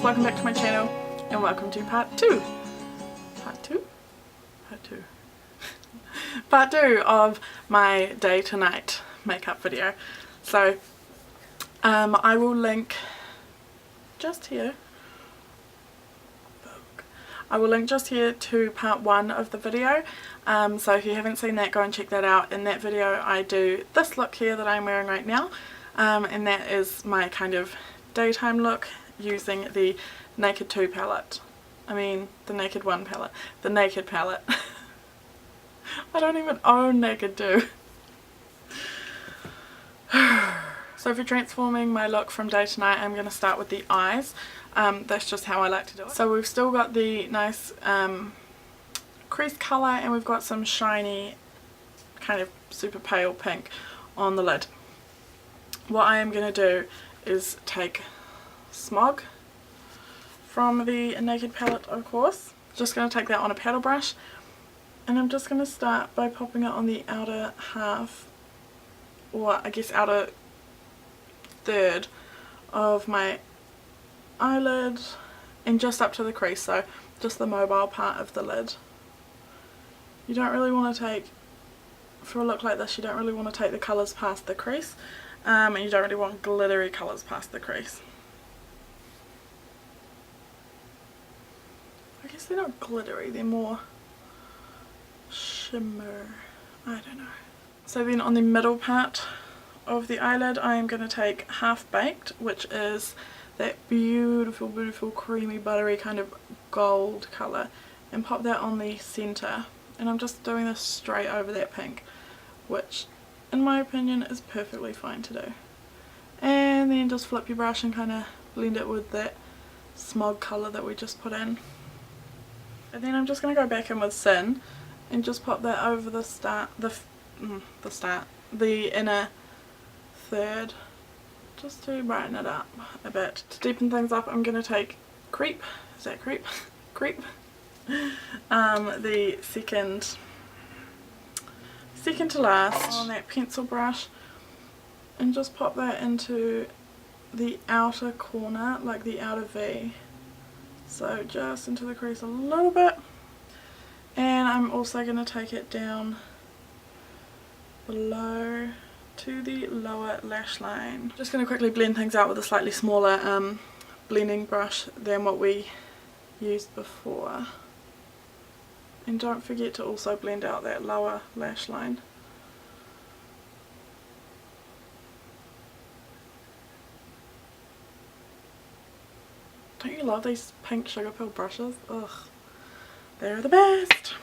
welcome back to my channel and welcome to part 2 of my day to night makeup video. So I will link just here to part 1 of the video. So if you haven't seen that, go and check that out. In that video I do this look here that I'm wearing right now, and that is my kind of daytime look using the Naked 2 palette. I mean the Naked 1 palette. The Naked palette. I don't even own Naked 2. So for transforming my look from day to night, I'm going to start with the eyes. That's just how I like to do it. So we've still got the nice crease colour, and we've got some shiny kind of super pale pink on the lid. What I am going to do is take Smog from the Naked palette, of course. Just going to take that on a paddle brush, and I'm just going to start by popping it on the outer half, or I guess outer third of my eyelid, and just up to the crease, so just the mobile part of the lid. You don't really want to take, for a look like this, you don't really want to take the colours past the crease, and you don't really want glittery colours past the crease. I guess they're not glittery, they're more shimmer, I don't know. So then on the middle part of the eyelid, I am going to take Half Baked, which is that beautiful, beautiful creamy buttery kind of gold colour, and pop that on the centre. And I'm just doing this straight over that pink, which in my opinion is perfectly fine to do. And then just flip your brush and kind of blend it with that Smog colour that we just put in. And then I'm just going to go back in with Sin and just pop that over the inner third, just to brighten it up a bit. To deepen things up, I'm going to take Creep, is that Creep? Creep. The second to last on that pencil brush, and just pop that into the outer corner, like the outer V. So just into the crease a little bit, and I'm also going to take it down below to the lower lash line. Just going to quickly blend things out with a slightly smaller blending brush than what we used before. And don't forget to also blend out that lower lash line. Don't you love these pink sugar pill brushes? Ugh, they're the best.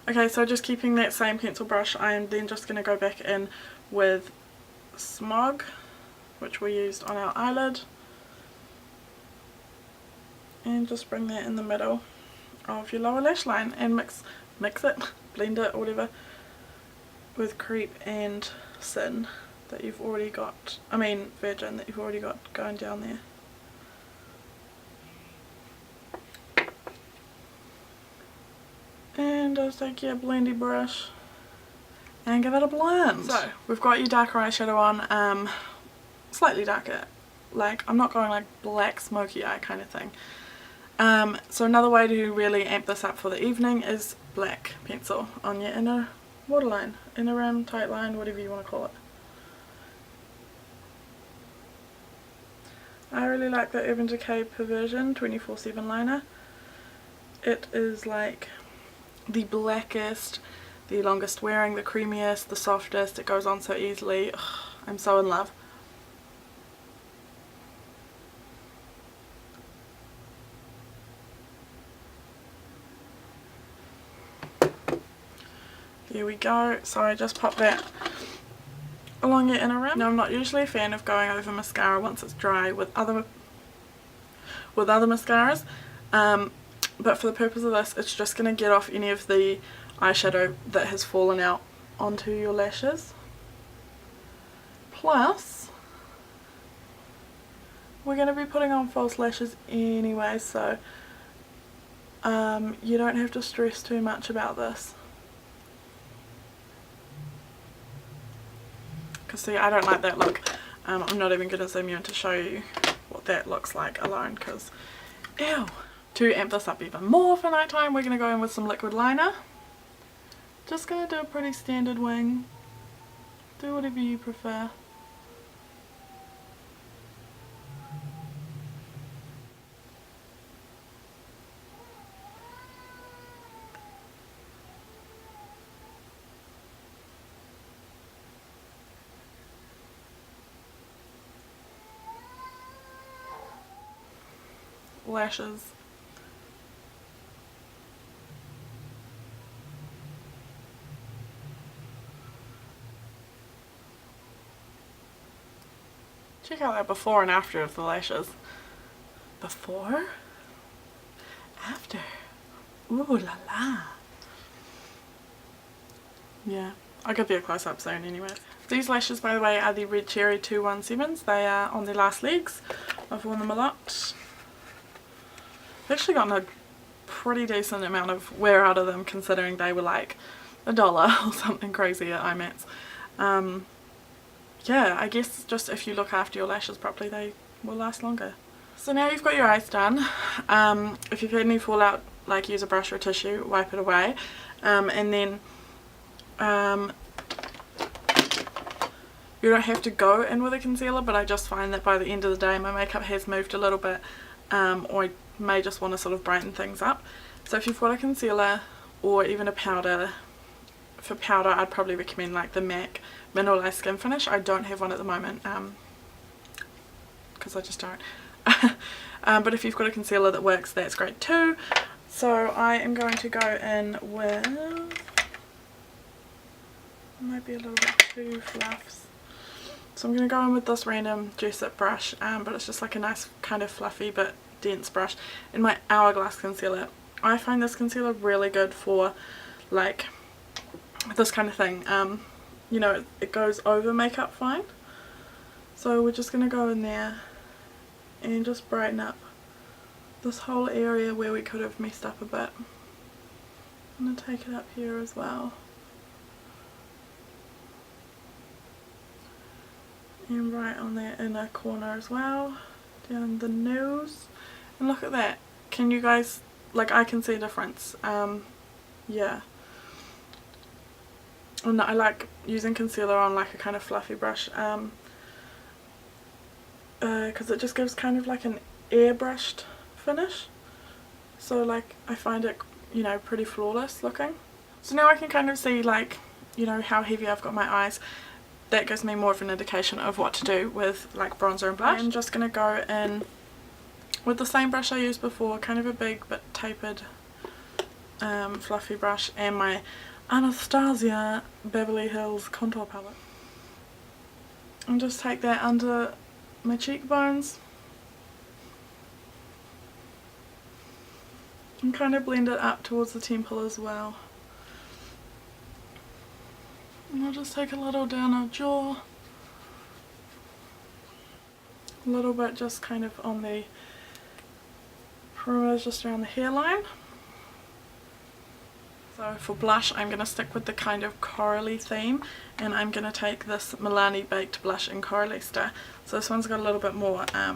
Okay, so just keeping that same pencil brush, I am then just going to go back in with Smog, which we used on our eyelid, and just bring that in the middle of your lower lash line, and mix it, blend it, or whatever, with Creep and Sin that you've already got, I mean Virgin, that you've already got going down there. And just take your blendy brush and give it a blend. So we've got your darker eyeshadow on, slightly darker, like I'm not going like black smoky eye kind of thing. So another way to really amp this up for the evening is black pencil on your inner waterline, inner rim, tight line, whatever you want to call it. I really like the Urban Decay Perversion 24/7 liner. It is like the blackest, the longest wearing, the creamiest, the softest. It goes on so easily. Ugh, I'm so in love. There we go. So I just pop that along your inner rim. Now I'm not usually a fan of going over mascara once it's dry with other mascaras, but for the purpose of this, it's just going to get off any of the eyeshadow that has fallen out onto your lashes. Plus, we're going to be putting on false lashes anyway, so you don't have to stress too much about this. Because see, I don't like that look. I'm not even going to zoom you in to show you what that looks like alone, because ew. To amp this up even more for nighttime, we're going to go in with some liquid liner. Just going to do a pretty standard wing. Do whatever you prefer. Lashes. Check out that before and after of the lashes. Before? After. Ooh la la. Yeah, I'll give you a close up soon anyway. These lashes, by the way, are the Red Cherry 217s. They are on their last legs. I've worn them a lot. I've actually gotten a pretty decent amount of wear out of them, considering they were like $1 or something crazy at IMAX. Yeah, I guess just if you look after your lashes properly, they will last longer. So now you've got your eyes done. If you've had any fallout, like, use a brush or a tissue, wipe it away, and then you don't have to go in with a concealer, but I just find that by the end of the day my makeup has moved a little bit, or I may just want to sort of brighten things up. So if you've got a concealer or even a powder, for powder I'd probably recommend like the MAC Mineralized Skin Finish. I don't have one at the moment because I just don't. But if you've got a concealer that works, that's great too. So I am going to go in with, might be a little bit too fluffs. So I'm going to go in with this random Jessup brush, but it's just like a nice kind of fluffy but dense brush, in my Hourglass concealer. I find this concealer really good for like this kind of thing. You know, it goes over makeup fine. So we're just going to go in there and just brighten up this whole area where we could have messed up a bit. I'm going to take it up here as well. And right on that inner corner as well, down the nose. And look at that. Can you guys, like, I can see a difference. Yeah. And I like using concealer on like a kind of fluffy brush, because it just gives kind of like an airbrushed finish. So like I find it, you know, pretty flawless looking. So now I can kind of see, like, you know, how heavy I've got my eyes. That gives me more of an indication of what to do with like bronzer and blush. I'm just going to go in with the same brush I used before, kind of a big but tapered fluffy brush, and my Anastasia Beverly Hills contour palette. And just take that under my cheekbones and kind of blend it up towards the temple as well. And I'll just take a little down our jaw, a little bit just kind of on the perimeter, just around the hairline. So for blush, I'm going to stick with the kind of corally theme, and I'm going to take this Milani Baked Blush in Coralista. So this one's got a little bit more, I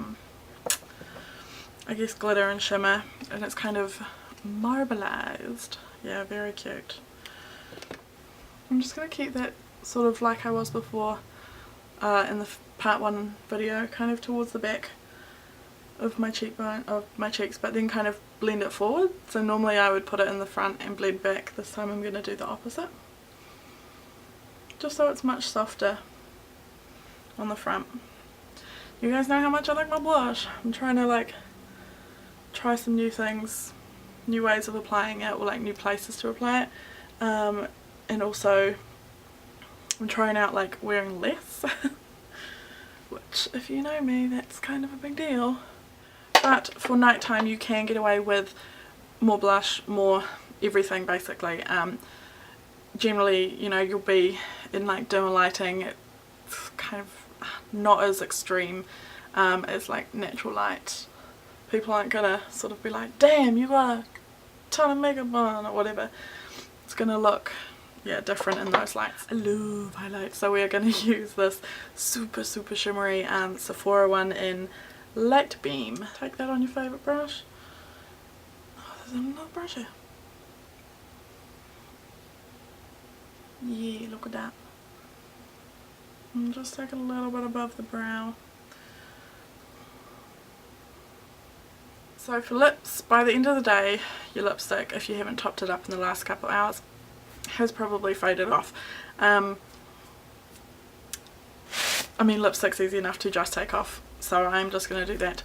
guess, glitter and shimmer, and it's kind of marbleized. Yeah, very cute. I'm just going to keep that sort of like I was before in the part 1 video, kind of towards the back of my cheekbone, of my cheeks, but then kind of blend it forward. So normally I would put it in the front and blend back. This time I'm going to do the opposite, just so it's much softer on the front. You guys know how much I like my blush. I'm trying to like try some new things, new ways of applying it, or like new places to apply it, and also I'm trying out like wearing less which, if you know me, that's kind of a big deal. But for nighttime you can get away with more blush, more everything basically. Generally, you know, you'll be in like dimmer lighting, it's kind of not as extreme as like natural light. People aren't gonna sort of be like, damn, you got a ton of makeup on, or whatever. It's gonna look, yeah, different in those lights. I love highlights, so we are going to use this super shimmery Sephora one in Light Beam. Take that on your favourite brush. Oh, there's another brush here. Yeah, look at that. And just take a little bit above the brow. So for lips, by the end of the day, your lipstick, if you haven't topped it up in the last couple of hours, has probably faded off. I mean, lipstick's easy enough to just take off, so I'm just going to do that.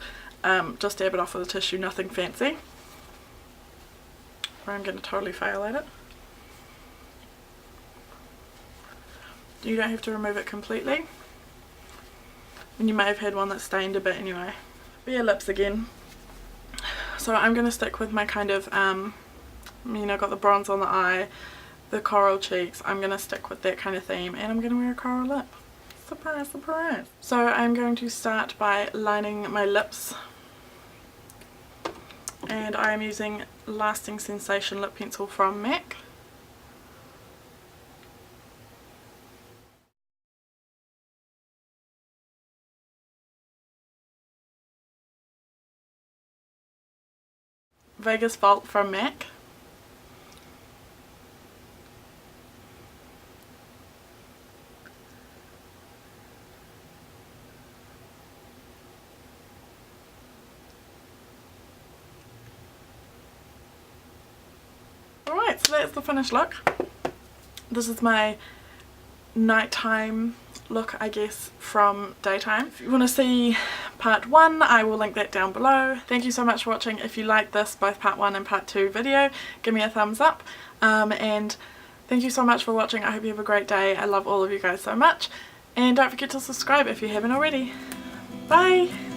Just dab it off with a tissue, nothing fancy. Or I'm going to totally fail at it. You don't have to remove it completely. And you may have had one that stained a bit anyway. Bare lips again. So I'm going to stick with my kind of, you know, got the bronze on the eye, the coral cheeks. I'm going to stick with that kind of theme, and I'm going to wear a coral lip. Surprise, surprise. So I'm going to start by lining my lips. And I am using Lasting Sensation lip pencil from MAC. Vegas Vault from MAC. Alright, so that's the finished look. This is my nighttime look, I guess, from daytime. If you want to see part 1, I will link that down below. Thank you so much for watching. If you like this, both part 1 and part 2 video, give me a thumbs up. And thank you so much for watching. I hope you have a great day. I love all of you guys so much. And don't forget to subscribe if you haven't already. Bye!